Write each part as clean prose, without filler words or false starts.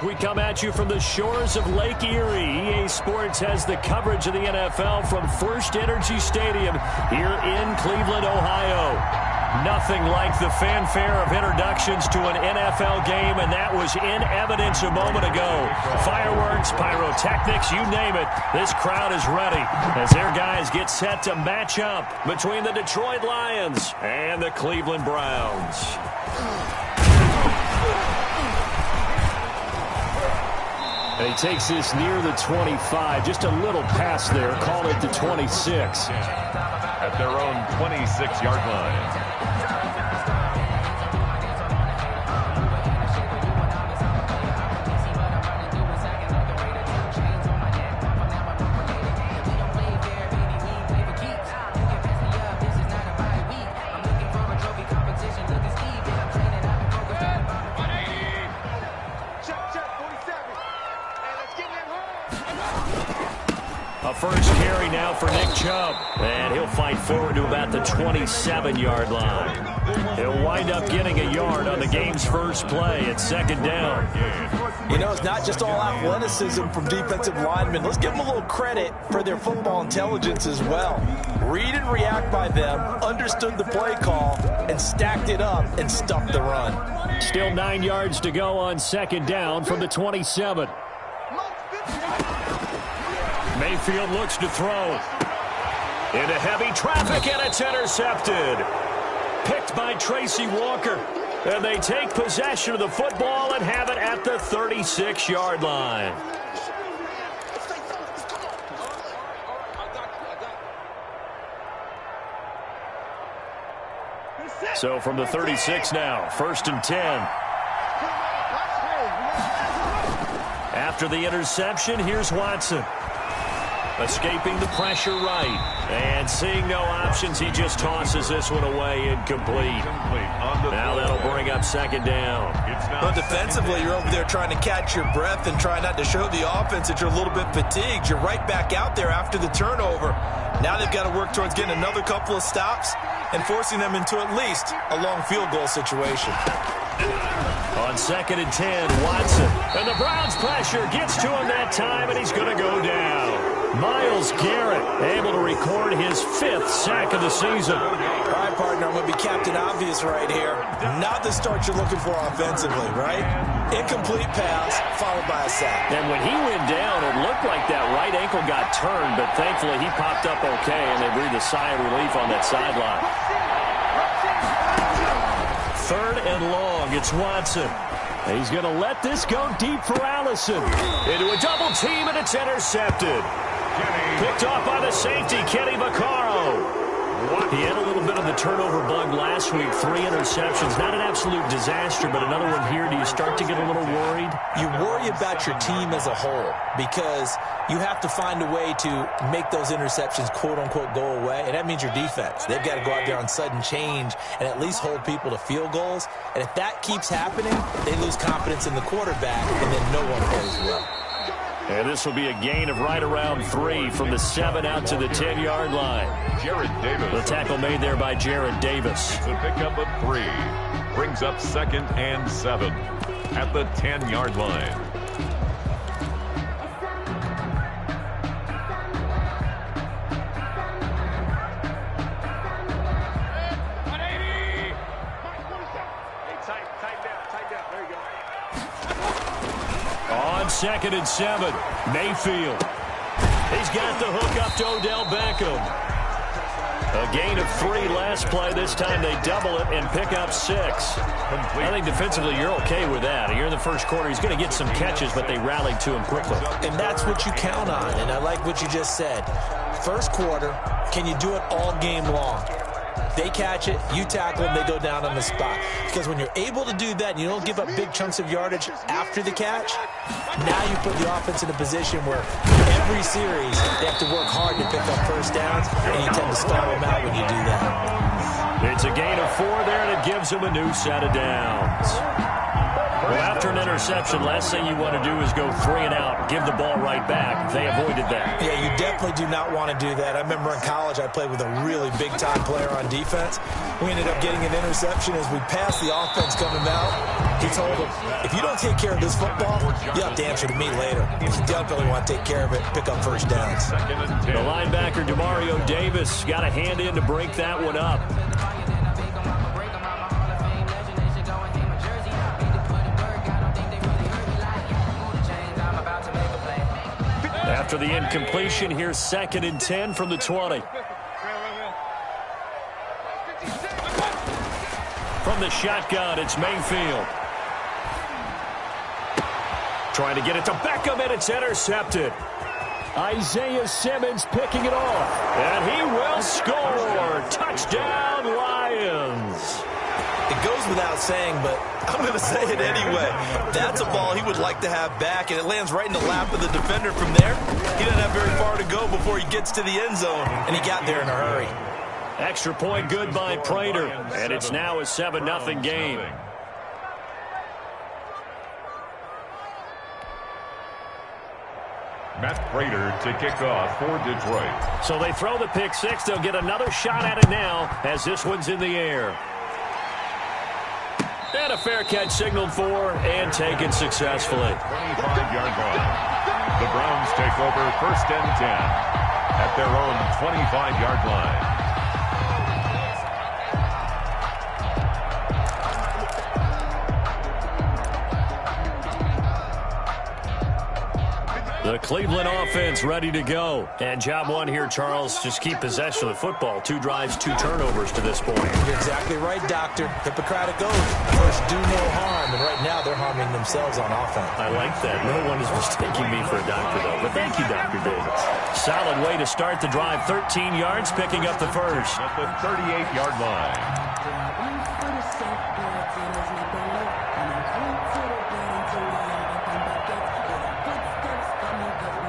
We come at you from the shores of Lake Erie. EA Sports has the coverage of the NFL from First Energy Stadium here in Cleveland, Ohio. Nothing like the fanfare of introductions to an NFL game, and that was in evidence a moment ago. Fireworks, pyrotechnics, you name it. This crowd is ready as their guys get set to match up between the Detroit Lions and the Cleveland Browns. And he takes this near the 25. Just a little pass there. Call it the 26. At their own 26-yard line. A first carry now for Nick Chubb, and he'll fight forward to about the 27-yard line. He'll wind up getting a yard on the game's first play at second down. You know, it's not just all athleticism from defensive linemen. Let's give them a little credit for their football intelligence as well. Read and react by them, understood the play call, and stacked it up and stuffed the run. Still 9 yards to go on second down from the 27. Mayfield looks to throw. Into heavy traffic, and it's intercepted. Picked by Tracy Walker. And they take possession of the football and have it at the 36-yard line. So from the 36 now, 1st and 10. After the interception, here's Watson. Escaping the pressure right. And seeing no options, he just tosses this one away incomplete. Now that'll bring up second down. But defensively, you're over there trying to catch your breath and try not to show the offense that you're a little bit fatigued. You're right back out there after the turnover. Now they've got to work towards getting another couple of stops and forcing them into at least a long field goal situation. On 2nd and 10, Watson. And the Browns' pressure gets to him that time, and he's going to go down. Myles Garrett able to record his 5th sack of the season. All right, partner, I'm going to be Captain Obvious right here. Not the start you're looking for offensively, right? Incomplete pass followed by a sack. And when he went down, it looked like that right ankle got turned, but thankfully he popped up okay, and they breathed a sigh of relief on that sideline. 3rd and long, it's Watson. He's going to let this go deep for Allison. Into a double team, and it's intercepted. Picked off by the safety, Kenny Vaccaro. He had a little bit of the turnover bug last week. 3 interceptions. Not an absolute disaster, but another one here. Do you start to get a little worried? You worry about your team as a whole because you have to find a way to make those interceptions, quote-unquote, go away, and that means your defense. They've got to go out there on sudden change and at least hold people to field goals. And if that keeps happening, they lose confidence in the quarterback, and then no one plays well. And this will be a gain of right around 3 from the 7 out to the 10-yard line. Jared Davis. The tackle made there by Jared Davis. It's a pickup of 3. Brings up 2nd and 7 at the 10-yard line. On 2nd and 7, Mayfield. He's got the hook up to Odell Beckham. A gain of 3 last play. This time they double it and pick up 6. I think defensively you're okay with that. Here in the first quarter, he's going to get some catches, but they rallied to him quickly. And that's what you count on, and I like what you just said. First quarter, can you do it all game long? They catch it, you tackle them, they go down on the spot. Because when you're able to do that and you don't give up big chunks of yardage after the catch, now you put the offense in a position where every series they have to work hard to pick up first downs, and you tend to stall them out when you do that. It's a gain of 4 there, and it gives them a new set of downs. Well, after an interception, last thing you want to do is go 3 and out, give the ball right back. They avoided that. Yeah, you definitely do not want to do that. I remember in college I played with a really big-time player on defense. We ended up getting an interception as we passed the offense coming out. He told him, if you don't take care of this football, you have to answer to me later. You definitely want to take care of it, pick up first downs. The linebacker, Demario Davis, got a hand in to break that one up. After the incompletion, here's 2nd and 10 from the 20. From the shotgun, it's Mayfield. Trying to get it to Beckham, and it's intercepted. Isaiah Simmons picking it off. And he will score. Touchdown, Lions. It goes without saying, but I'm going to say it anyway. That's a ball he would like to have back, and it lands right in the lap of the defender from there. He doesn't have very far to go before he gets to the end zone, and he got there in a hurry. Extra point good by Prater, and it's now a 7-0 game. Matt Prater to kick off for Detroit. So they throw the pick six. They'll get another shot at it now as this one's in the air. And a fair catch signaled for and taken successfully. 25-yard line. The Browns take over 1st and 10 at their own 25-yard line. The Cleveland offense ready to go. And job one here, Charles, just keep possession of the football. 2 drives, 2 turnovers to this point. You're exactly right, Doctor. Hippocratic oath. First, do no harm. And right now, they're harming themselves on offense. I like that. No one is mistaking me for a doctor, though. But thank you, Dr. Davis. Solid way to start the drive. 13 yards, picking up the first. At the 38-yard line.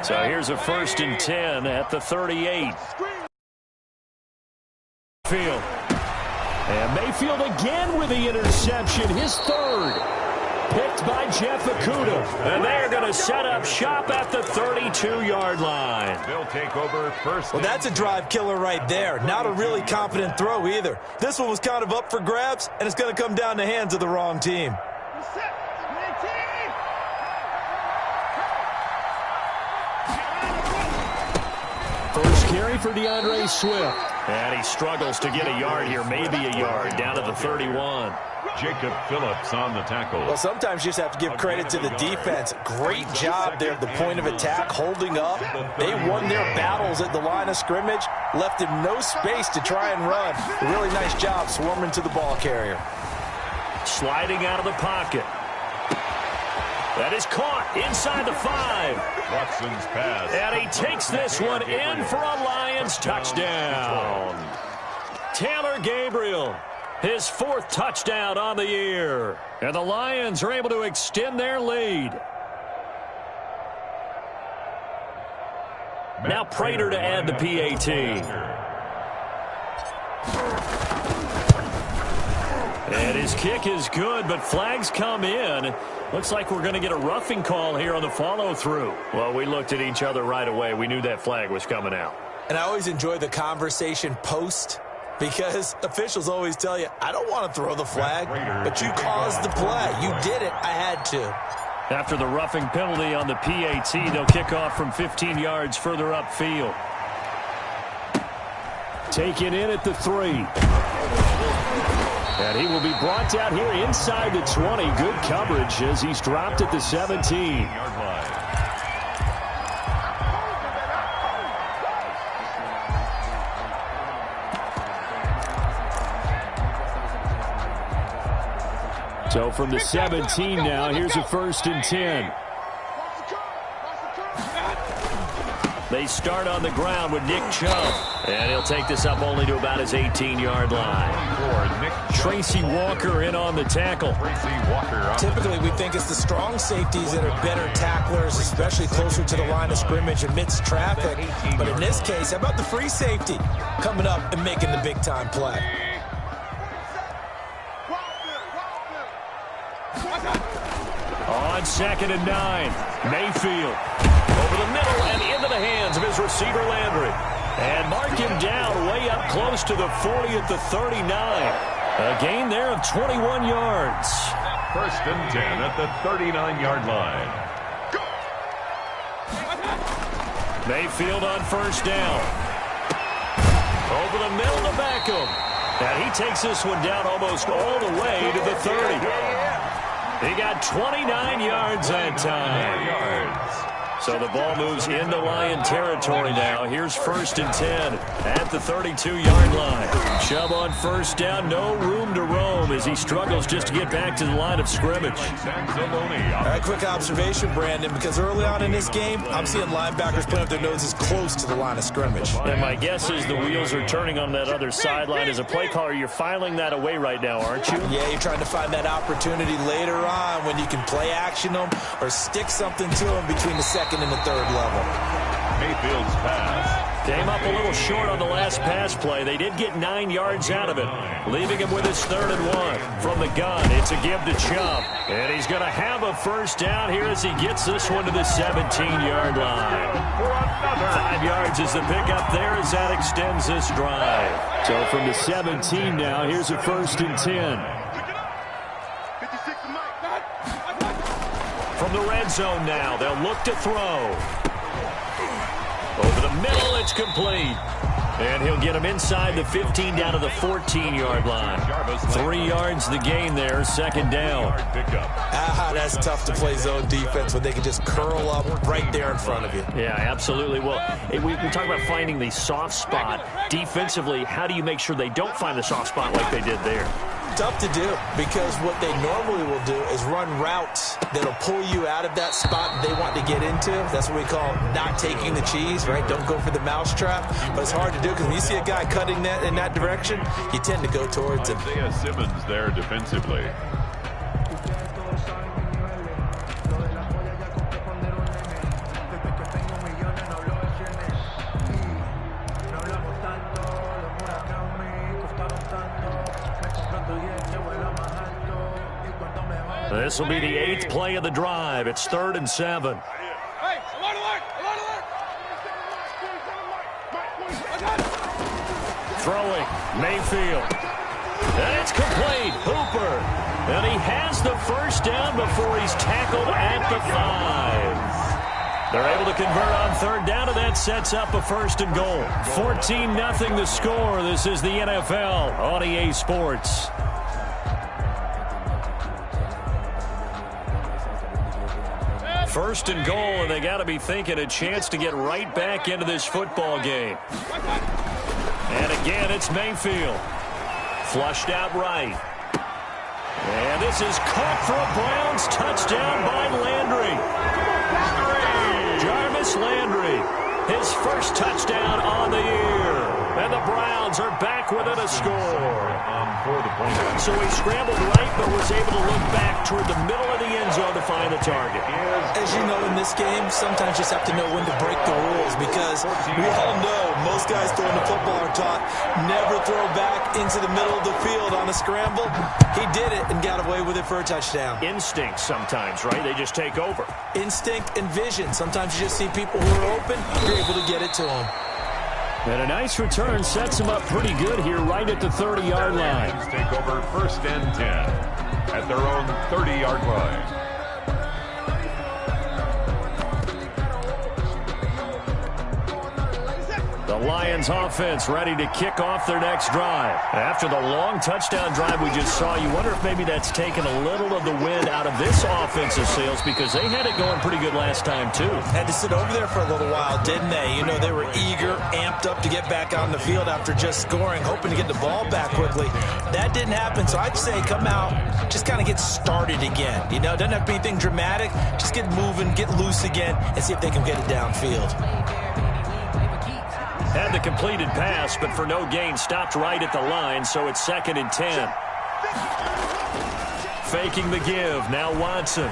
So here's a 1st and 10 at the 38. Field. And Mayfield again with the interception, his 3rd. Picked by Jeff Okudah. And they're going to set up shop at the 32-yard line. They'll take over 1st. Well, that's a drive killer right there. Not a really confident throw either. This one was kind of up for grabs, and it's going to come down the hands of the wrong team. First carry for DeAndre Swift. And he struggles to get a yard here, maybe a yard, down to the 31. Jacob Phillips on the tackle. Well, sometimes you just have to give credit to the defense. Great job there at the point of attack, holding up. They won their battles at the line of scrimmage, left him no space to try and run. A really nice job swarming to the ball carrier. Sliding out of the pocket. That is caught inside the 5. Watson's pass. And he takes this one in for a Lions touchdown. Taylor Gabriel, his 4th touchdown on the year. And the Lions are able to extend their lead. Now Prater to add the PAT. And his kick is good, but flags come in. Looks like we're going to get a roughing call here on the follow-through. Well, we looked at each other right away. We knew that flag was coming out. And I always enjoy the conversation post, because officials always tell you, I don't want to throw the flag, but you caused the play. You did it. I had to. After the roughing penalty on the PAT, they'll kick off from 15 yards further upfield. Taken in at the 3. And he will be brought down here inside the 20. Good coverage as he's dropped at the 17. So from the 17 now, here's a 1st and 10. They start on the ground with Nick Chubb. And he'll take this up only to about his 18-yard line. Tracy Walker in on the tackle. Typically, we think it's the strong safeties that are better tacklers, especially closer to the line of scrimmage amidst traffic. But in this case, how about the free safety coming up and making the big-time play? on 2nd and 9. Mayfield over the middle and into the hands of his receiver Landry. And mark him down way up close to the 40 at the 39. A gain there of 21 yards. 1st and 10 at the 39-yard line. Mayfield on 1st down. Over the middle to Beckham. And he takes this one down almost all the way to the 30. He got 29 yards that time. So the ball moves into Lion territory now. Here's 1st and 10 at the 32-yard line. Chubb on 1st down. No room to roam as he struggles just to get back to the line of scrimmage. All right, quick observation, Brandon, because early on in this game, I'm seeing linebackers playing with their noses close to the line of scrimmage. And my guess is the wheels are turning on that other sideline. As a play caller, you're filing that away right now, aren't you? Yeah, you're trying to find that opportunity later on when you can play action them or stick something to them between the 2nd and the 3rd level. Mayfield's pass came up a little short on the last pass play. They did get 9 yards out of it, leaving him with his 3rd and 1. From the gun, it's a give to Chubb. And he's going to have a 1st down here as he gets this one to the 17-yard line. 5 yards is the pickup there as that extends this drive. So from the 17 now, here's a 1st and 10. From the red zone now, they'll look to throw. Over the middle, it's complete. And he'll get him inside the 15 down to the 14-yard line. 3 yards the gain there, 2nd down. That's tough to play zone defense when they can just curl up right there in front of you. Yeah, absolutely. Well, we talk about finding the soft spot. Defensively, how do you make sure they don't find the soft spot like they did there? Tough to do, because what they normally will do is run routes that'll pull you out of that spot they want to get into. That's what we call not taking the cheese, right? Don't go for the mousetrap. But it's hard to do because when you see a guy cutting that in that direction, you tend to go towards him. Isaiah Simmons there defensively. This will be the 8th play of the drive. It's 3rd and 7. Throwing, Mayfield. And it's complete. Hooper. And he has the 1st down before he's tackled at the 5. They're able to convert on 3rd down, and that sets up a 1st and goal. 14-0 the score. This is the NFL on EA Sports. First and goal, and they got to be thinking a chance to get right back into this football game. And again, it's Mayfield. Flushed out right. And this is caught for a Browns touchdown by Landry. Jarvis Landry, his 1st touchdown on the year. And the Browns are back within a score. So he scrambled right, but was able to look back toward the middle of the end zone to find the target. As you know, in this game, sometimes you just have to know when to break the rules, because we all know most guys throwing the football are taught never throw back into the middle of the field on a scramble. He did it and got away with it for a touchdown. Instinct sometimes, right? They just take over. Instinct and vision. Sometimes you just see people who are open, you're able to get it to them. And a nice return sets them up pretty good here right at the 30-yard line. Take over 1st and 10 at their own 30-yard line. The Lions offense ready to kick off their next drive. After the long touchdown drive we just saw, you wonder if maybe that's taken a little of the wind out of this offensive sails, because they had it going pretty good last time too. Had to sit over there for a little while, didn't they? You know, they were eager, amped up to get back on the field after just scoring, hoping to get the ball back quickly. That didn't happen, so I'd say come out, just kind of get started again. You know, doesn't have to be anything dramatic. Just get moving, get loose again, and see if they can get it downfield. Had the completed pass, but for no gain, stopped right at the line, so it's 2nd and 10. Faking the give, now Watson.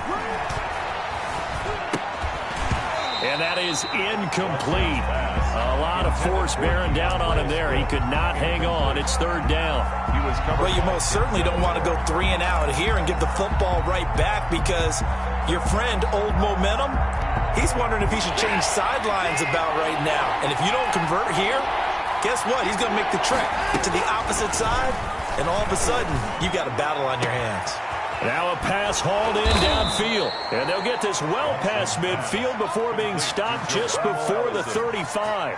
And that is incomplete. A lot of force bearing down on him there. He could not hang on. It's third down. Well, you most certainly don't want to go 3 and out here and give the football right back, because your friend, Old Momentum, he's wondering if he should change sidelines about right now. And if you don't convert here, guess what? He's going to make the trek to the opposite side, and all of a sudden, you've got a battle on your hands. Now a pass hauled in downfield. And they'll get this well past midfield before being stopped just before the 35.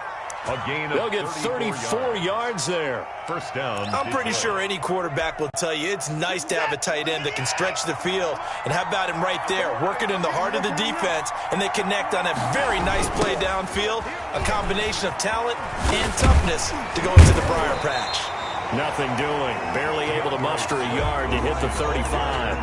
They'll get 34 yards there. First down. I'm pretty sure any quarterback will tell you it's nice to have a tight end that can stretch the field. And how about him right there, working in the heart of the defense, and they connect on a very nice play downfield, a combination of talent and toughness to go into the briar patch. Nothing doing. Barely able to muster a yard to hit the 35.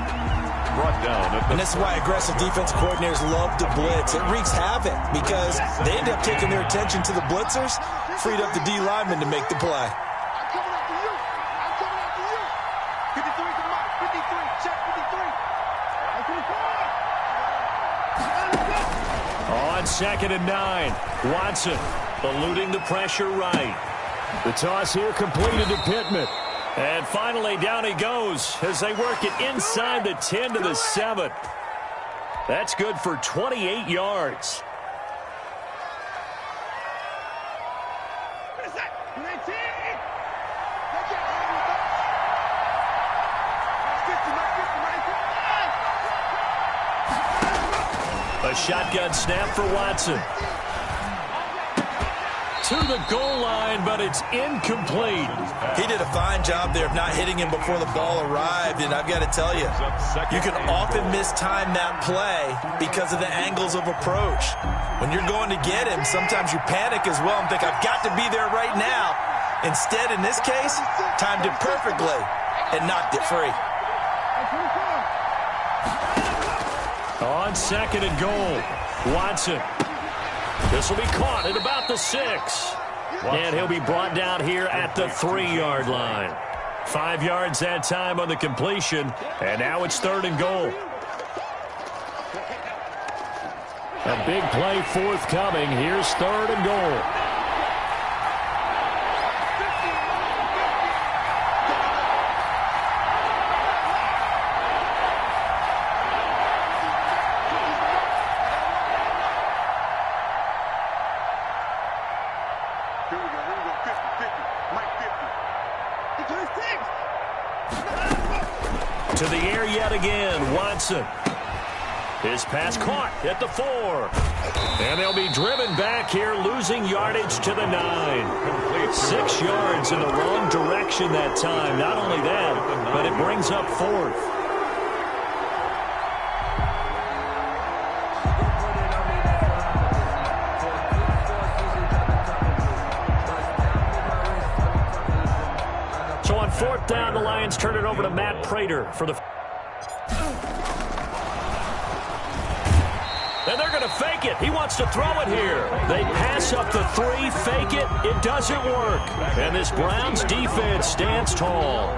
Brought down. And this is why aggressive defense coordinators love to blitz. It wreaks havoc because they end up taking their attention to the blitzers, freed up the D lineman to make the play. I'm coming after you. I'm coming after you. 53 to Mike. 53. Check 53. On 2nd and 9. Watson eluding the pressure right. The toss here completed to Pittman. And finally, down he goes as they work it inside the 10 to the 7. That's good for 28 yards. A shotgun snap for Watson. To the goal line, but it's incomplete. He did a fine job there of not hitting him before the ball arrived, and I've got to tell you, you can often mistime that play because of the angles of approach. When you're going to get him, sometimes you panic as well and think, I've got to be there right now. Instead, in this case, timed it perfectly and knocked it free. On 2nd and goal, Watson. This will be caught at about the 6. And he'll be brought down here at the 3-yard line. 5 yards that time on the completion. And now it's 3rd and goal. A big play forthcoming. Here's 3rd and goal. To the air yet again, Watson. His pass caught at the 4. And they'll be driven back here, losing yardage to the 9. 6 yards in the wrong direction that time. Not only that, but it brings up 4th. So on 4th down, the Lions turn it over to Matt Prater for the... And they're going to fake it. He wants to throw it here. They pass up the 3, fake it. It doesn't work. And this Browns defense stands tall.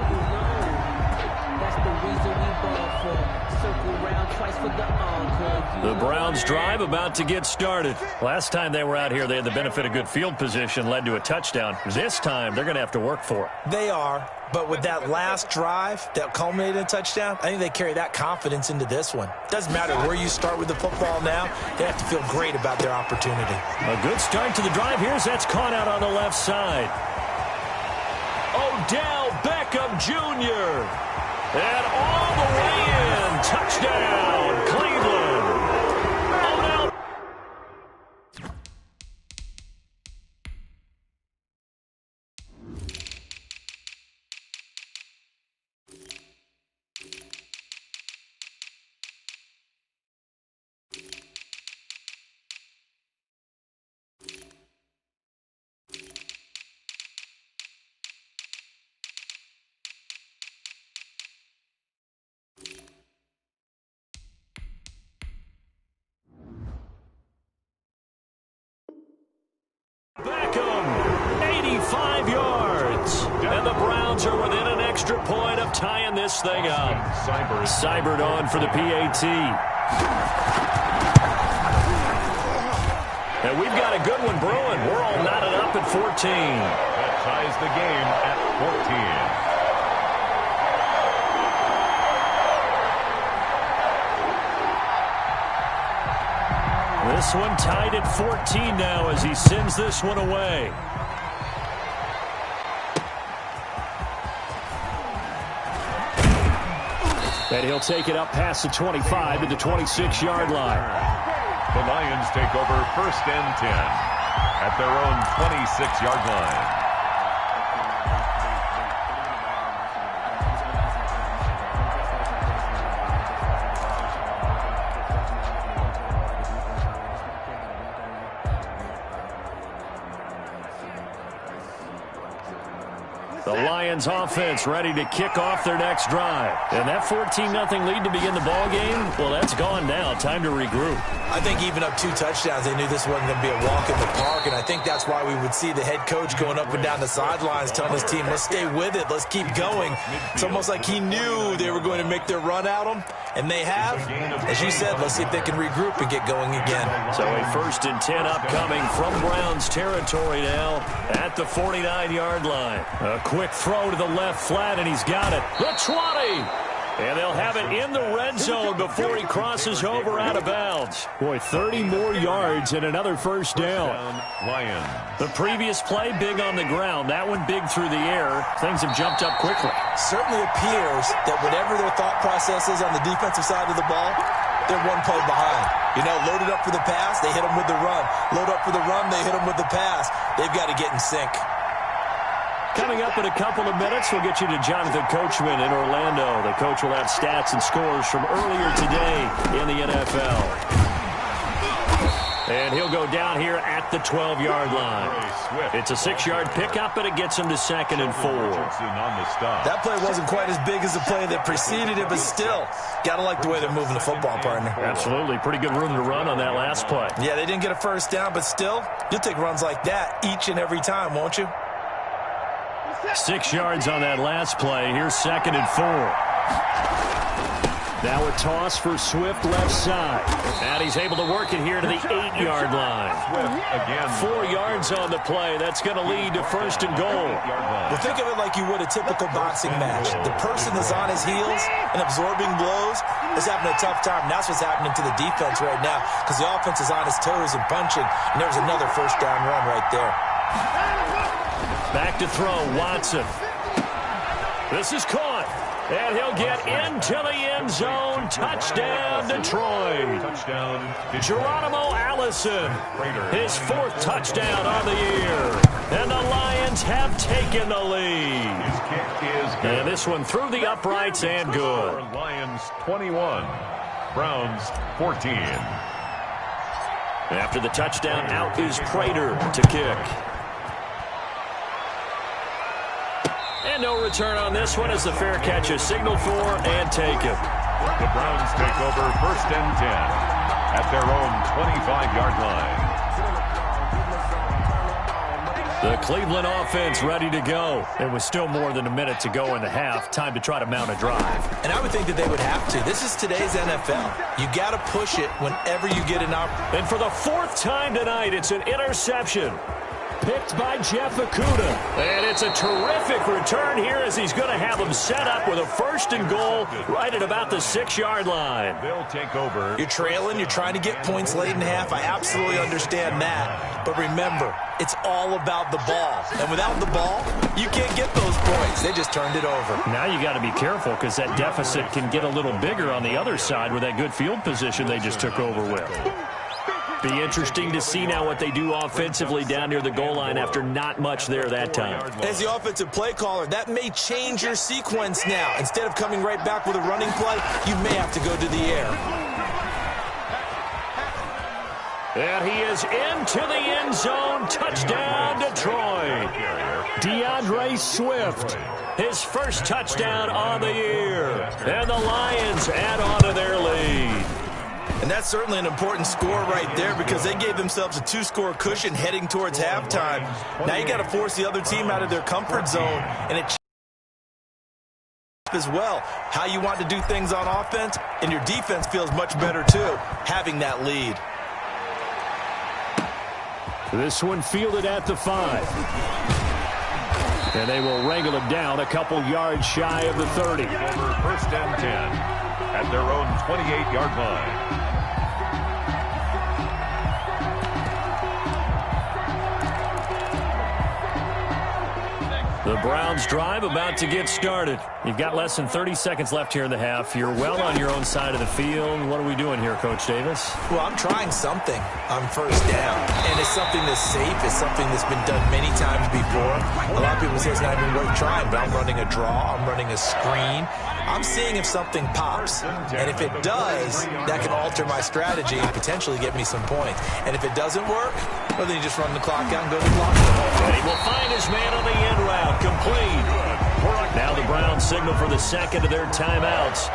That's the reason we ball for. Circle round twice for the encore. The Browns drive about to get started. Last time they were out here, they had the benefit of good field position, led to a touchdown. This time, they're going to have to work for it. They are, but with that last drive that culminated in a touchdown, I think they carry that confidence into this one. Doesn't matter where you start with the football now, they have to feel great about their opportunity. A good start to the drive. Here's that's caught out on the left side. Odell Beckham Jr. And all the way in. Touchdown, Cleveland. Odell. Beckham, 85 yards. And the Browns are within an extra point of tying this thing up. Seibert on for the PAT. And we've got a good one brewing. We're all knotted up at 14. That ties the game at 14. This one tied at 14 now as he sends this one away. And he'll take it up past the 25 to the 26-yard line. The Lions take over 1st and 10 at their own 26-yard line. The Lions offense ready to kick off their next drive. And that 14-0 lead to begin the ball game, well, that's gone now. Time to regroup. I think even up 2 touchdowns, they knew this wasn't going to be a walk in the park, and I think that's why we would see the head coach going up and down the sidelines telling his team, let's stay with it, let's keep going. It's almost like he knew they were going to make their run at him, and they have. As you said, let's see if they can regroup and get going again. So a 1st and 10 upcoming from Browns territory now at the 49-yard line. A quick throw to the left flat, and he's got it. The 20! And they'll have it in the red zone before he crosses over out of bounds. Boy, 30 more yards and another first down. Lions. The previous play, big on the ground. That one big through the air. Things have jumped up quickly. Certainly appears that whatever their thought process is on the defensive side of the ball, they're one play behind. You know, loaded up for the pass, they hit them with the run. Load up for the run, they hit them with the pass. They've got to get in sync. Coming up in a couple of minutes, we'll get you to Jonathan Coachman in Orlando. The coach will have stats and scores from earlier today in the NFL. And he'll go down here at the 12-yard line. It's a 6-yard pickup, and it gets him to 2nd and 4. That play wasn't quite as big as the play that preceded it, but still, got to like the way they're moving the football, partner. Absolutely. Pretty good room to run on that last play. Yeah, they didn't get a first down, but still, you'll take runs like that each and every time, won't you? 6 yards on that last play. Here's 2nd and 4. Now a toss for Swift left side. And he's able to work it here to the 8-yard line. 4 yards on the play. That's going to lead to 1st and goal. Well, think of it like you would a typical boxing match. The person that's on his heels and absorbing blows is having a tough time. That's what's happening to the defense right now because the offense is on his toes and punching. And there's another first down run right there. Back to throw, Watson. This is caught, and he'll get into the end zone. Touchdown, Detroit. Geronimo Allison, his 4th touchdown on the year. And the Lions have taken the lead. His kick is good. And this one through the uprights and good. Lions 21, Browns 14. After the touchdown, out is Prater to kick. And no return on this one as the fair catch is signaled for and taken. The Browns take over 1st and 10 at their own 25-yard line. The Cleveland offense ready to go. It was still more than a minute to go in the half. Time to try to mount a drive. And I would think that they would have to. This is today's NFL. You got to push it whenever you get an opportunity. And for the 4th time tonight, it's an interception. Picked by Jeff Okudah. And it's a terrific return here as he's going to have him set up with a 1st and goal right at about the 6-yard line. They'll take over. You're trailing. You're trying to get points late in half. I absolutely understand that. But remember, it's all about the ball. And without the ball, you can't get those points. They just turned it over. Now you got to be careful because that deficit can get a little bigger on the other side with that good field position they just took over with. Be interesting to see now what they do offensively down near the goal line after not much there that time. As the offensive play caller, that may change your sequence now. Instead of coming right back with a running play, you may have to go to the air. And he is into the end zone. Touchdown, Detroit. DeAndre Swift, his 1st touchdown on the year. And the Lions add on to their lead. And that's certainly an important score right there because they gave themselves a 2-score cushion heading towards halftime. Now you got to force the other team out of their comfort zone, and it as well how you want to do things on offense, and your defense feels much better too, having that lead. This one fielded at the 5. And they will wrangle him down a couple yards shy of the 30. Over first and 10 at their own 28-yard line. The Browns drive about to get started. You've got less than 30 seconds left here in the half. You're well on your own side of the field. What are we doing here, Coach Davis? Well, I'm trying something on first down. And it's something that's safe. It's something that's been done many times before. A lot of people say it's not even worth trying, but I'm running a draw. I'm running a screen. I'm seeing if something pops. And if it does, that can alter my strategy and potentially get me some points. And if it doesn't work, well, then you just run the clock out and go to the clock. And he will find his man on the end route. Complete. Now the Browns signal for the second of their timeouts,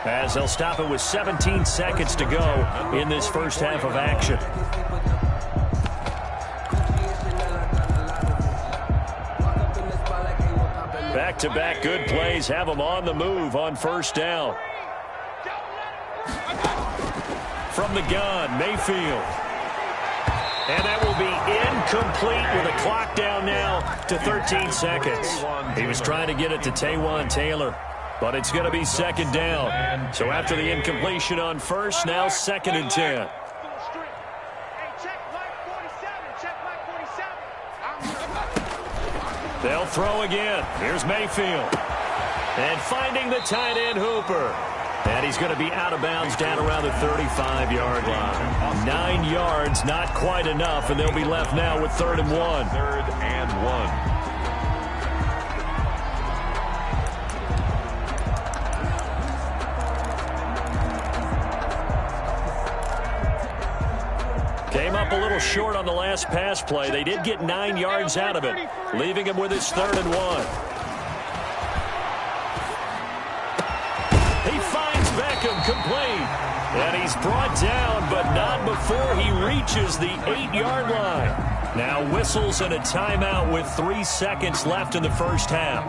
as they'll stop it with 17 seconds to go in this first half of action. Back-to-back good plays have them on the move on first down. From the gun, Mayfield. And that will be incomplete with a clock down now to 13 seconds. He was trying to get it to Taywan Taylor, but it's going to be second down. So after the incompletion on first, now second and 10. They'll throw again. Here's Mayfield. And finding the tight end, Hooper. And he's going to be out of bounds down around the 35-yard line. 9 yards, not quite enough, and they'll be left now with 3rd and 1. 3rd and 1. Came up a little short on the last pass play. They did get 9 yards out of it, leaving him with his 3rd and 1. Complete. And he's brought down, but not before he reaches the 8-yard line. Now whistles and a timeout with 3 seconds left in the first half.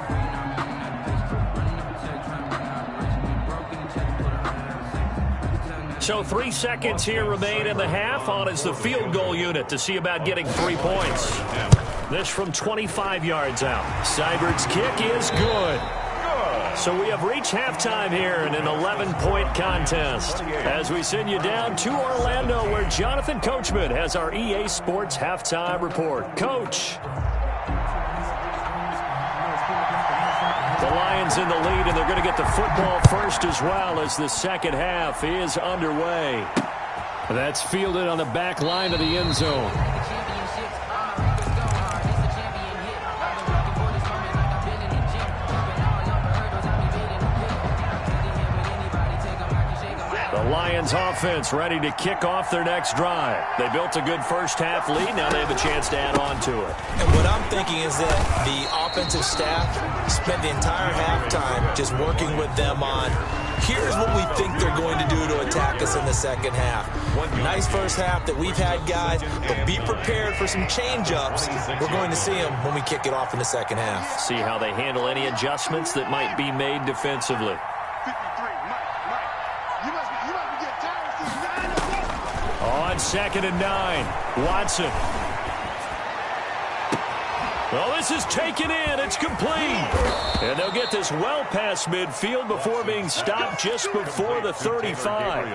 So 3 seconds here remain in the half. On is the field goal unit to see about getting 3 points. This from 25 yards out. Seibert's kick is good. So we have reached halftime here in an 11-point contest as we send you down to Orlando, where Jonathan Coachman has our EA Sports Halftime Report. Coach. The Lions in the lead, and they're going to get the football first as well as the second half is underway. That's fielded on the back line of the end zone. Lions offense ready to kick off their next drive. They built a good first half lead. Now they have a chance to add on to it. And what I'm thinking is that the offensive staff spent the entire halftime just working with them on, here's what we think they're going to do to attack us in the second half. One nice first half that we've had, guys, but be prepared for some change-ups. We're going to see them when we kick it off in the second half. See how they handle any adjustments that might be made defensively. On 2nd and 9, Watson. Well, this is taken in. It's complete. And they'll get this well past midfield before being stopped just before the 35.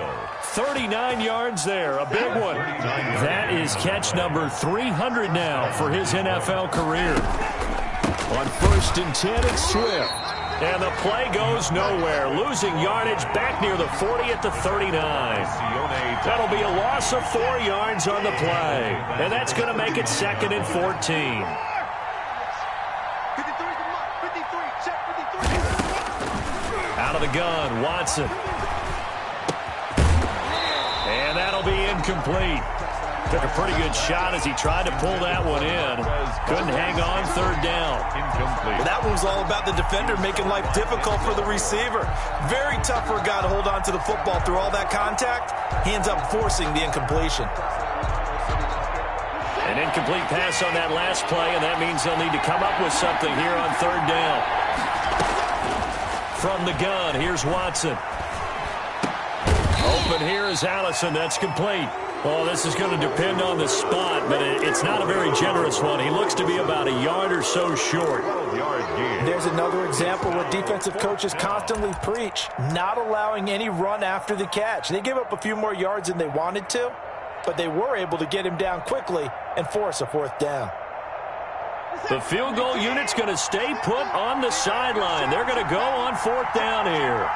39 yards there, a big one. That is catch number 300 now for his NFL career. On 1st and 10, it's Swift. And the play goes nowhere, losing yardage back near the 40 at the 39. That'll be a loss of 4 yards on the play. And that's going to make it 2nd and 14. Out of the gun, Watson. And that'll be incomplete. Took a pretty good shot as he tried to pull that one in. Couldn't hang on 3rd down. Well, that one was all about the defender making life difficult for the receiver. Very tough for a guy to hold on to the football through all that contact. He ends up forcing the incompletion. An incomplete pass on that last play, and that means they'll need to come up with something here on 3rd down. From the gun, here's Watson. Open here is Allison. That's complete. Well, this is going to depend on the spot, but it's not a very generous one. He looks to be about a yard or so short. There's another example where defensive coaches constantly preach, not allowing any run after the catch. They gave up a few more yards than they wanted to, but they were able to get him down quickly and force a 4th down. The field goal unit's going to stay put on the sideline. They're going to go on 4th down here.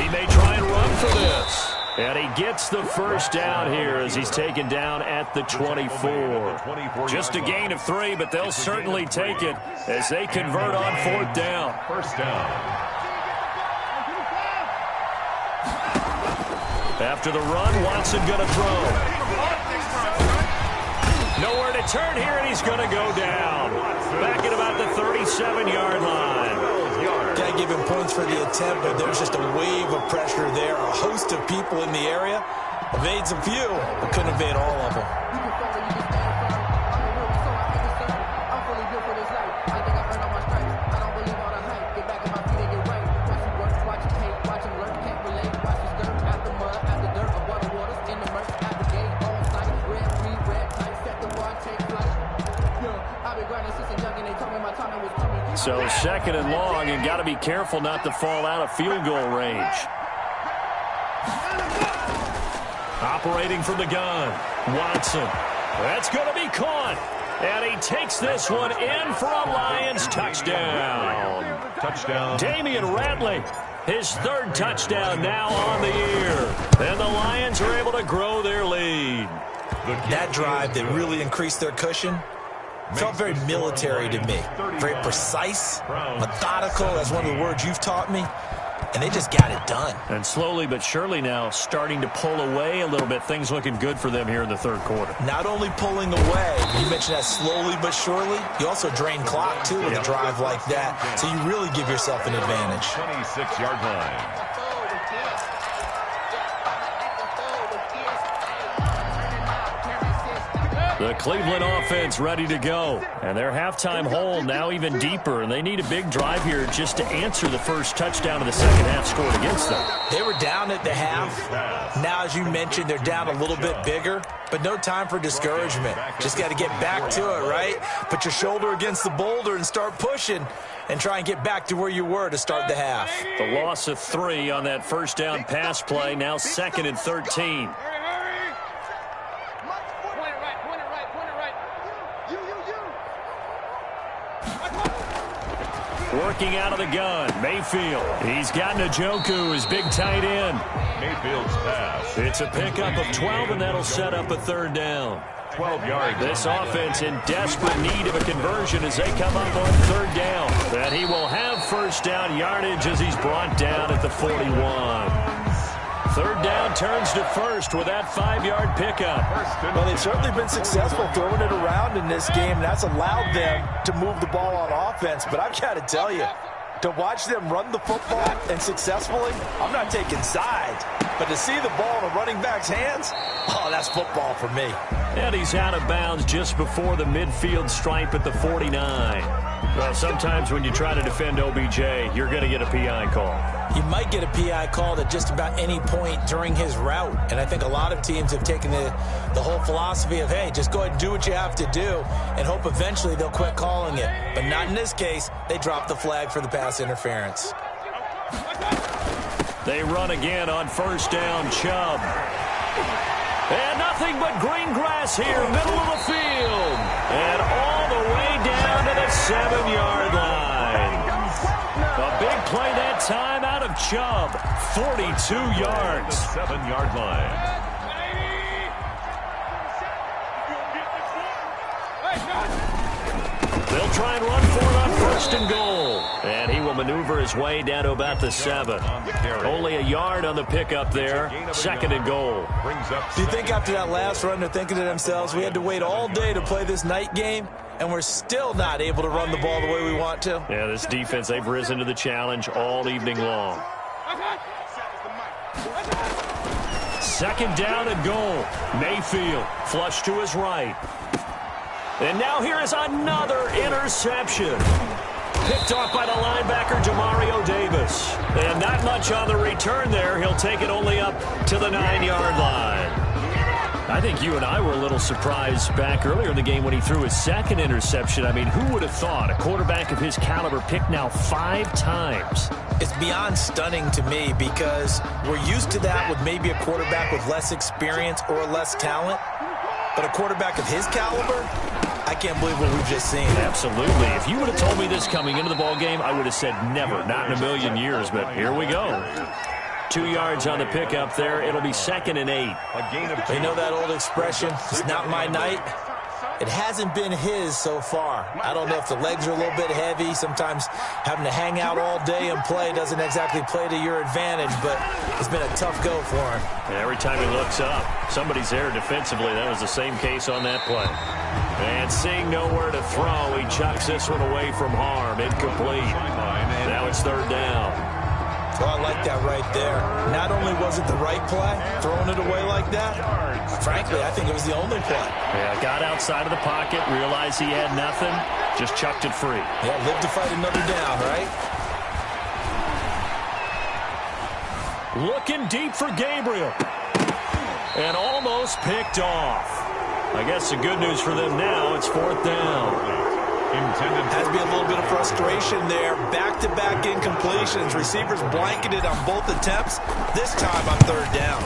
He may try and run for this. And he gets the 1st down here as he's taken down at the 24. Just a gain of 3, but they'll certainly take it as they convert on 4th down. 1st down. After the run, Watson going to throw. Nowhere to turn here, and he's going to go down. Back at about the 37-yard line. Can't give him points for the attempt, but there's just a wave of pressure there. A host of people in the area. Evades a few, but couldn't evade all of them. So 2nd and long, and got to be careful not to fall out of field goal range. Operating from the gun, Watson. That's going to be caught. And he takes this one in for a Lions touchdown. Touchdown. Damian Ratley, his 3rd touchdown now on the year. And the Lions are able to grow their lead. That drive that really increased their cushion felt very military to me. Very precise, methodical. That's one of the words you've taught me. And they just got it done. And slowly but surely now starting to pull away a little bit. Things looking good for them here in the 3rd quarter. Not only pulling away, you mentioned that slowly but surely, you also drain clock, too, with a drive like that. So you really give yourself an advantage. 26-yard line. The Cleveland offense ready to go. And their halftime hole now even deeper. And they need a big drive here just to answer the first touchdown of the second half scored against them. They were down at the half. Now, as you mentioned, they're down a little bit bigger. But no time for discouragement. Just got to get back to it, right? Put your shoulder against the boulder and start pushing. And try and get back to where you were to start the half. The loss of 3 on that 1st down pass play. Now 2nd and 13. Working out of the gun, Mayfield. He's got Njoku, his big tight end. Mayfield's pass. It's a pickup of 12, and that'll set up a 3rd down. 12 yards. This offense in desperate need of a conversion as they come up on 3rd down. That he will have 1st down yardage as he's brought down at the 41. 3rd down turns to 1st with that 5-yard pickup. Well, they've certainly been successful throwing it around in this game. That's allowed them to move the ball on offense. But I've got to tell you, to watch them run the football and successfully, I'm not taking sides. But to see the ball in a running back's hands, oh, that's football for me. And he's out of bounds just before the midfield stripe at the 49. Well, sometimes when you try to defend OBJ, you're going to get a PI call. You might get a PI called at just about any point during his route. And I think a lot of teams have taken the whole philosophy of, hey, just go ahead and do what you have to do and hope eventually they'll quit calling it. But not in this case. They dropped the flag for the pass interference. They run again on 1st down, Chubb. And nothing but green grass here, middle of the field. And all the way down to the 7-yard line. A big play that time out of Chubb. 42 yards. 7-yard line. They'll try and run for it on 1st and goal. And he will maneuver his way down to about the 7. Only a yard on the pickup there. 2nd and goal. Do you think after that last run they're thinking to themselves, we had to wait all day to play this night game, and we're still not able to run the ball the way we want to? Yeah, this defense, they've risen to the challenge all evening long. 2nd down and goal. Mayfield flush to his right. And now here is another interception. Picked off by the linebacker, Demario Davis. And not much on the return there. He'll take it only up to the 9-yard line. I think you and I were a little surprised back earlier in the game when he threw his second interception. I mean, who would have thought a quarterback of his caliber picked now 5 times? It's beyond stunning to me because we're used to that with maybe a quarterback with less experience or less talent. But a quarterback of his caliber, I can't believe what we've just seen. Absolutely. If you would have told me this coming into the ball game, I would have said never, not in a million years. But here we go. 2 yards on the pickup there. It'll be 2nd and 8. You know that old expression, it's not my night? It hasn't been his so far. I don't know if the legs are a little bit heavy. Sometimes having to hang out all day and play doesn't exactly play to your advantage, but it's been a tough go for him. And every time he looks up, somebody's there defensively. That was the same case on that play. And seeing nowhere to throw, he chucks this one away from harm. Incomplete. Now it's 3rd down. Oh, I like that right there. Not only was it the right play, throwing it away like that, frankly, I think it was the only play. Yeah, got outside of the pocket, realized he had nothing, just chucked it free. Yeah, live to fight another down, right? Looking deep for Gabriel. And almost picked off. I guess the good news for them now, it's 4th down. Has to be a little bit of frustration there. Back-to-back incompletions. Receivers blanketed on both attempts. This time on 3rd down.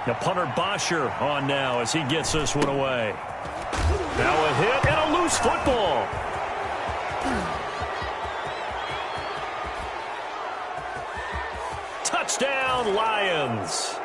Now punter Bosher on now as he gets this one away. Now a hit and a loose football. Touchdown, Lions.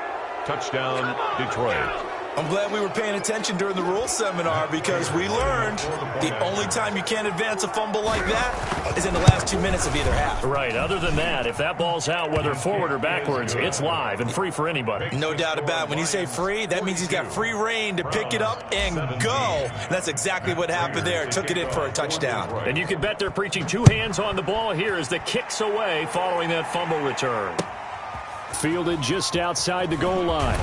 Touchdown, Detroit. I'm glad we were paying attention during the rules seminar because we learned the only time you can't advance a fumble like that is in the last 2 minutes of either half. Right. Other than that, if that ball's out, whether forward or backwards, it's live and free for anybody. No doubt about it. When you say free, that means he's got free reign to pick it up and go. And that's exactly what happened there. Took it in for a touchdown. And you can bet they're preaching 2 hands on the ball here as the kick's away following that fumble return. Fielded just outside the goal line.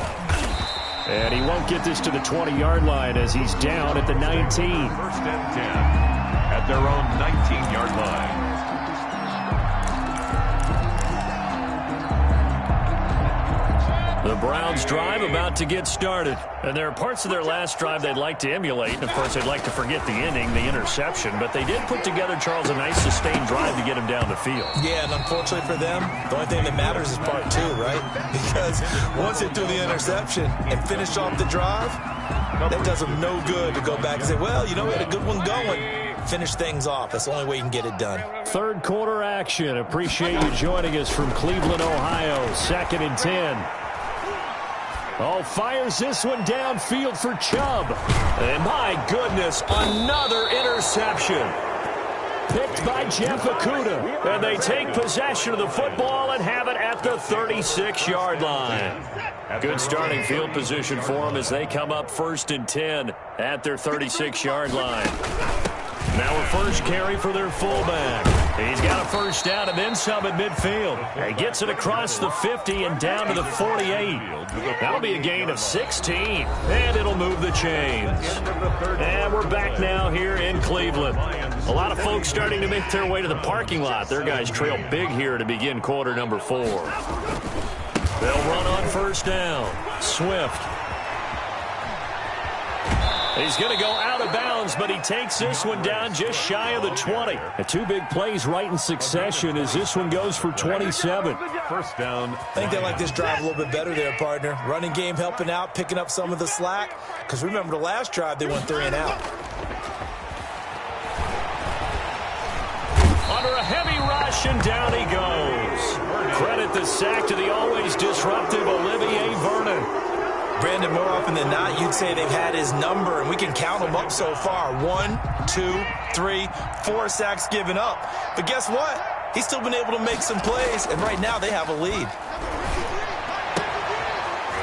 And he won't get this to the 20-yard line as he's down at the 19. 1st and 10 at their own 19-yard line. The Browns drive about to get started. And there are parts of their last drive they'd like to emulate. And, of course, they'd like to forget the inning, the interception. But they did put together, Charles, a nice sustained drive to get him down the field. Yeah, and unfortunately for them, the only thing that matters is part 2, right? Because once they threw the interception and finished off the drive, that does them no good to go back and say, well, you know, we had a good one going. Finish things off. That's the only way you can get it done. 3rd quarter action. Appreciate you joining us from Cleveland, Ohio. 2nd and 10. Oh, fires this one downfield for Chubb. And my goodness, another interception. Picked by Jeff Okudah. And they take possession of the football and have it at the 36-yard line. Good starting field position for them as they come up 1st and 10 at their 36-yard line. Now a first carry for their fullback. He's got a 1st down and then some at midfield. He gets it across the 50 and down to the 48. That'll be a gain of 16, and it'll move the chains. And we're back now here in Cleveland. A lot of folks starting to make their way to the parking lot. Their guys trail big here to begin quarter number 4. They'll run on 1st down. Swift. He's going to go out of bounds, but he takes this one down just shy of the 20. The 2 big plays right in succession as this one goes for 27. 1st down. I think they like this drive a little bit better there, partner. Running game helping out, picking up some of the slack. Because remember the last drive, they went 3 and out. Under a heavy rush, and down he goes. Credit the sack to the always disruptive Olivier Vernon. Brandon, more often than not, you'd say they've had his number, and we can count them up so far. 1, 2, 3, 4 sacks given up. But guess what? He's still been able to make some plays, and right now they have a lead.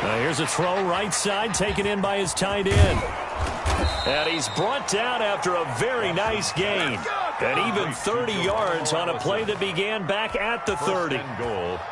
Now here's a throw right side, taken in by his tight end. And he's brought down after a very nice gain. And even 30 yards on a play that began back at the 30.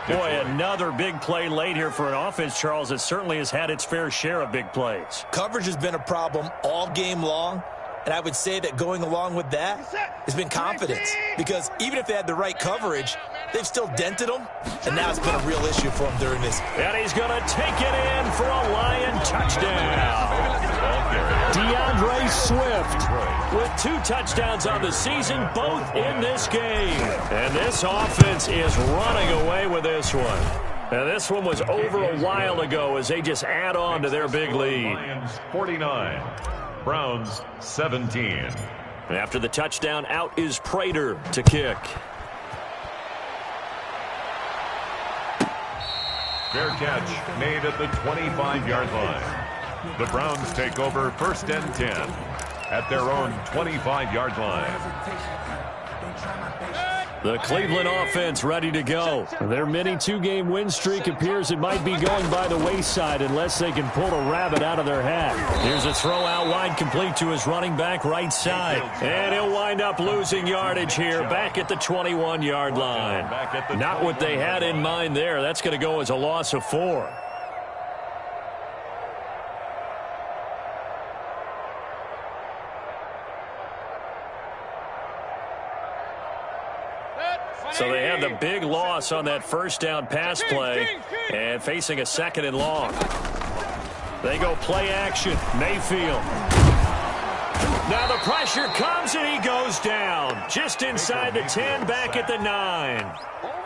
Boy, another big play late here for an offense, Charles, that certainly has had its fair share of big plays. Coverage has been a problem all game long. And I would say that going along with that has been confidence. Because even if they had the right coverage, they've still dented them. And now it's been a real issue for them during this. And he's going to take it in for a Lion touchdown. DeAndre Swift with 2 touchdowns on the season, both in this game. And this offense is running away with this one. And this one was over a while ago as they just add on to their big lead. Lions 49, Browns 17. After the touchdown, out is Prater to kick. Fair catch made at the 25-yard line. The Browns take over 1st and 10 at their own 25-yard line. The Cleveland offense ready to go. Their mini 2-game win streak appears it might be going by the wayside unless they can pull a rabbit out of their hat. Here's a throw out wide, complete to his running back right side. And he'll wind up losing yardage here back at the 21-yard line. Not what they had in mind there. That's going to go as a loss of 4. So they had the big loss on that first down pass play and facing a 2nd and long. They go play action. Mayfield. Now the pressure comes and he goes down. Just inside the 10, back at the 9.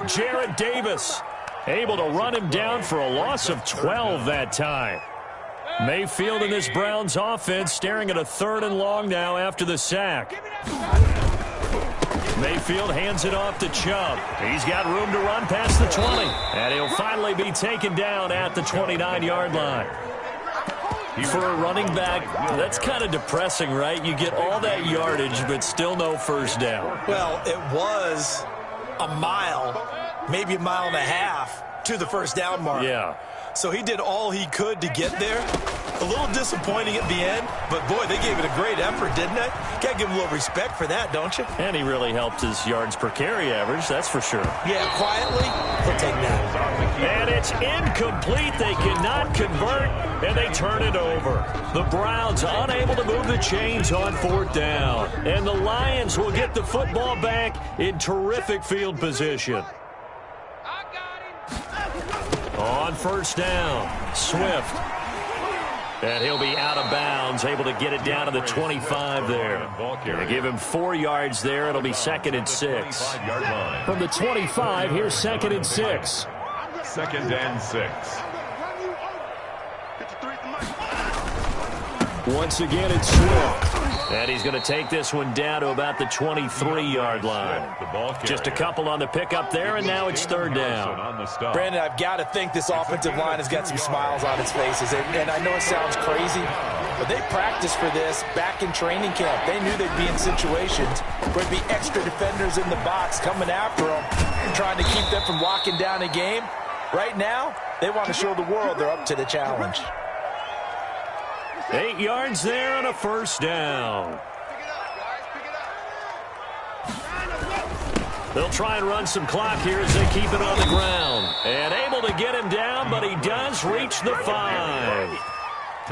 Jarrad Davis able to run him down for a loss of 12 that time. Mayfield and this Browns offense staring at a 3rd and long now after the sack. Mayfield hands it off to Chubb. He's got room to run past the 20. And he'll finally be taken down at the 29-yard line. For a running back, that's kind of depressing, right? You get all that yardage, but still no first down. Well, it was a mile, maybe a mile and a half to the first down mark. Yeah. So he did all he could to get there. A little disappointing at the end, but boy, they gave it a great effort, didn't they? Got to give him a little respect for that, don't you? And he really helped his yards per carry average, that's for sure. Yeah, quietly, he'll take that. And it's incomplete. They cannot convert, and they turn it over. The Browns unable to move the chains on 4th down. And the Lions will get the football back in terrific field position. On 1st down, Swift. And he'll be out of bounds, able to get it down to the 25 there. They give him 4 yards there. It'll be 2nd and 6. From the 25, here's 2nd and 6. 2nd and 6. Once again, it's Swift. And he's going to take this one down to about the 23-yard line. Just a couple on the pickup there, and now it's 3rd down. Brandon, I've got to think this offensive line has got some smiles on its faces. And I know it sounds crazy, but they practiced for this back in training camp. They knew they'd be in situations where there'd be extra defenders in the box coming after them, trying to keep them from locking down a game. Right now, they want to show the world they're up to the challenge. 8 yards there on a 1st down. They'll try and run some clock here as they keep it on the ground. And able to get him down, but he does reach the 5.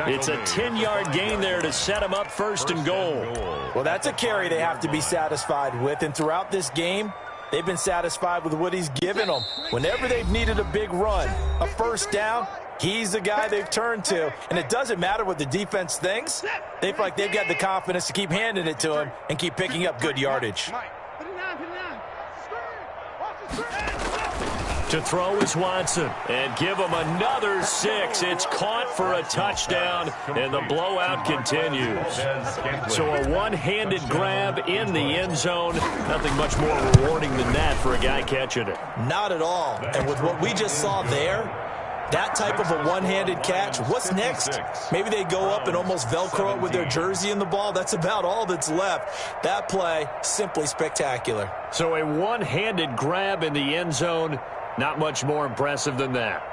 It's a 10-yard gain there to set him up 1st and goal. Well, that's a carry they have to be satisfied with. And throughout this game, they've been satisfied with what he's given them. Whenever they've needed a big run, a 1st down, he's the guy they've turned to. And it doesn't matter what the defense thinks. They feel like they've got the confidence to keep handing it to him and keep picking up good yardage. To throw is Watson. And give him another 6. It's caught for a touchdown, and the blowout continues. So a one-handed grab in the end zone. Nothing much more rewarding than that for a guy catching it. Not at all. And with what we just saw there, that type of a one-handed catch, what's next? Maybe they go up and almost Velcro it with their jersey in the ball. That's about all that's left. That play, simply spectacular. So a one-handed grab in the end zone, not much more impressive than that.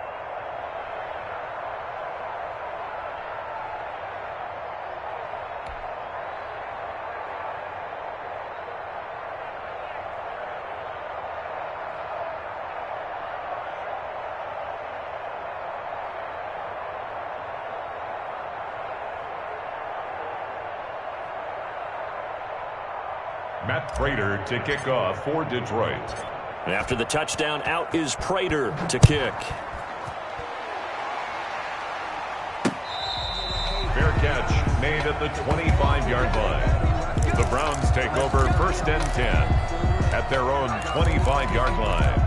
Matt Prater to kick off for Detroit. After the touchdown, out is Prater to kick. Fair catch made at the 25-yard line. The Browns take over 1st and 10 at their own 25-yard line.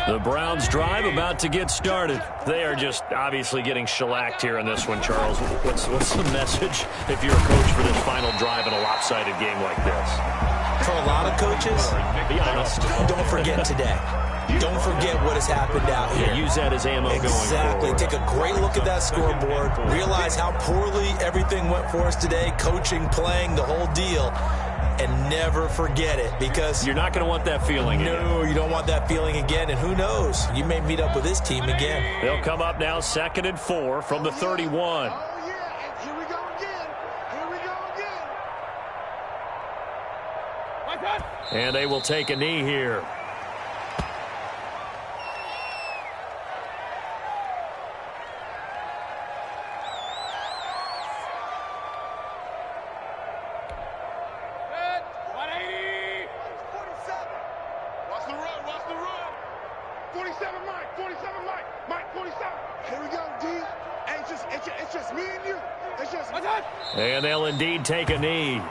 The Browns drive about to get started. They are just obviously getting shellacked here in this one, Charles. What's the message if you're a coach for this final drive in a lopsided game like this? For a lot of coaches, Be honest. don't forget today. Don't forget what has happened out here. Yeah, use that as ammo Exactly. going forward. Take a great look at that scoreboard. Realize how poorly everything went for us today. Coaching, playing, the whole deal. And never forget it, because You're not going to want that feeling again. no, you don't want that feeling again. And who knows? You may meet up with this team again. They'll come up now 2nd and 4 from the 31. Oh, yeah, and here we go again. Here we go again. And they will take a knee here. Watch the run, watch the run. 47 Mike, 47 Mike, Mike 47. Here we go, D. Hey, it's just me and you. It's just me. And they'll indeed take a knee.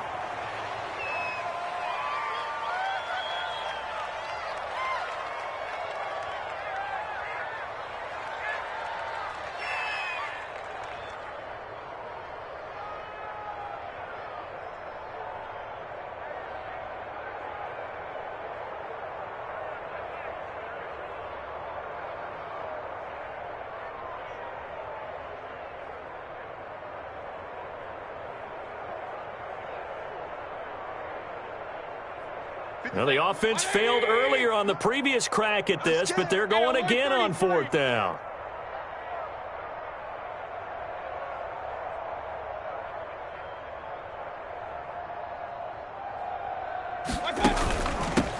Well, the offense failed earlier on the previous crack at this, but they're going again on 4th down.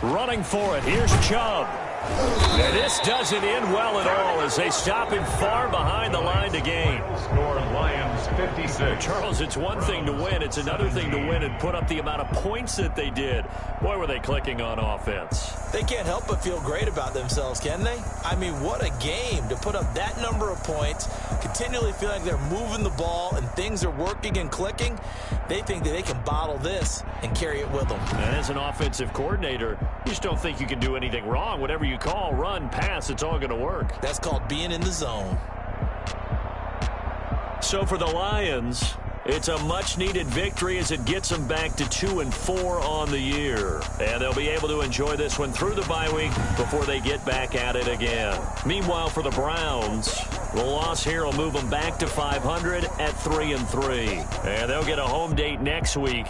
Running for it. Here's Chubb. And this doesn't end well at all as they stop him far behind the line to gain. Score Lions 56. Charles, it's one thing to win. It's another thing to win and put up the amount of points that they did. Boy, were they clicking on offense. They can't help but feel great about themselves, can they? I mean, what a game to put up that number of points, continually feel like they're moving the ball and things are working and clicking. They think that they can bottle this and carry it with them. And as an offensive coordinator, you just don't think you can do anything wrong. Whatever you call, run, pass, it's all going to work. That's called being in the zone. So for the Lions, it's a much-needed victory as it gets them back to 2-4 on the year. And they'll be able to enjoy this one through the bye week before they get back at it again. Meanwhile, for the Browns, the loss here will move them back to 500 at 3-3. And they'll get a home date next week